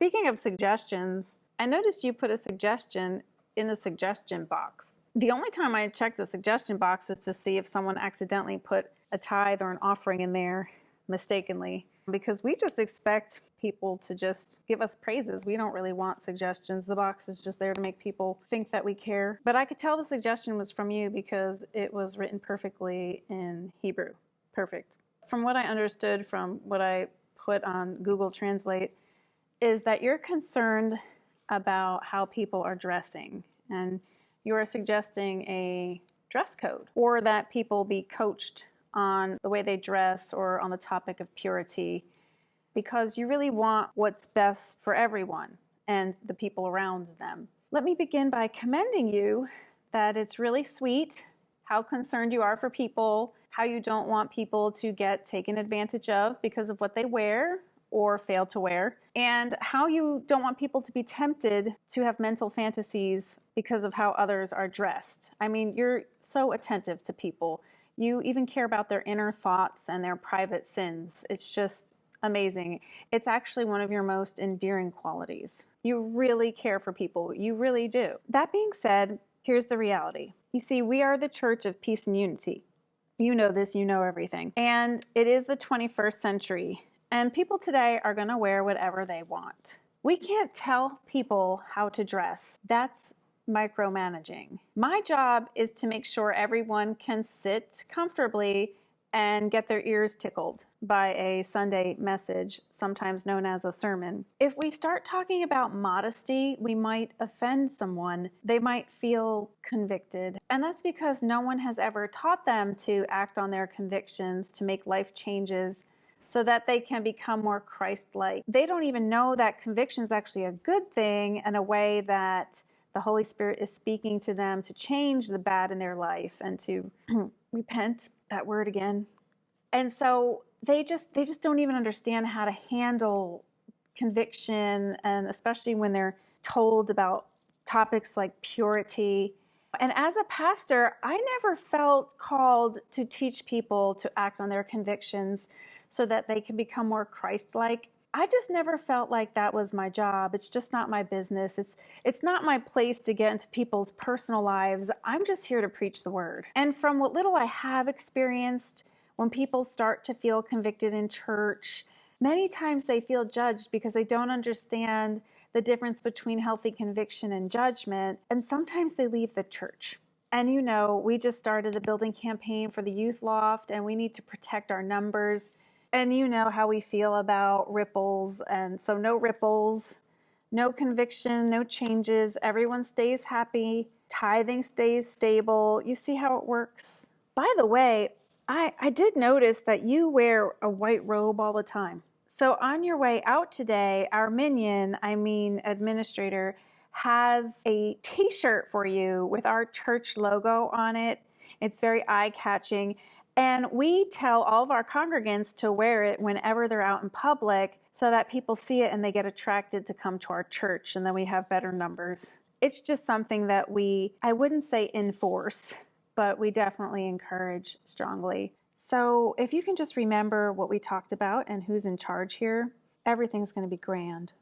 Speaking of suggestions, I noticed you put a suggestion in the suggestion box. The only time I check the suggestion box is to see if someone accidentally put a tithe or an offering in there mistakenly, because we just expect people to just give us praises. We don't really want suggestions. The box is just there to make people think that we care. But I could tell the suggestion was from you because it was written perfectly in Hebrew. Perfect. From what I understood from what I put on Google Translate is that you're concerned about how people are dressing, and you are suggesting a dress code, or that people be coached on the way they dress or on the topic of purity, because you really want what's best for everyone and the people around them. Let me begin by commending you that it's really sweet how concerned you are for people, how you don't want people to get taken advantage of because of what they wear or fail to wear, and how you don't want people to be tempted to have mental fantasies because of how others are dressed. I mean, you're so attentive to people. You even care about their inner thoughts and their private sins. It's just amazing. It's actually one of your most endearing qualities. You really care for people. You really do. That being said, here's the reality. You see, we are the church of peace and unity. You know this, you know everything. And it is the 21st century. And people today are going to wear whatever they want. We can't tell people how to dress. That's micromanaging. My job is to make sure everyone can sit comfortably and get their ears tickled by a Sunday message, sometimes known as a sermon. If we start talking about modesty, we might offend someone. They might feel convicted. And that's because no one has ever taught them to act on their convictions, to make life changes, so that they can become more Christ-like. They don't even know that conviction is actually a good thing and a way that the Holy Spirit is speaking to them to change the bad in their life and to repent, that word again. And so they just don't even understand how to handle conviction, and especially when they're told about topics like purity. And as a pastor, I never felt called to teach people to act on their convictions so that they can become more Christ-like. I just never felt like that was my job. It's just not my business. It's not my place to get into people's personal lives. I'm just here to preach the word. And from what little I have experienced, when people start to feel convicted in church, many times they feel judged because they don't understand the difference between healthy conviction and judgment, and sometimes they leave the church. And you know, we just started a building campaign for the youth loft, and we need to protect our numbers. And you know how we feel about ripples, and so no ripples, no conviction, no changes. Everyone stays happy. Tithing stays stable. You see how it works? By the way, I did notice that you wear a white robe all the time. So on your way out today, our administrator, has a t-shirt for you with our church logo on it. It's very eye-catching. And we tell all of our congregants to wear it whenever they're out in public so that people see it and they get attracted to come to our church, and then we have better numbers. It's just something that I wouldn't say enforce, but we definitely encourage strongly. So if you can just remember what we talked about and who's in charge here, everything's going to be grand.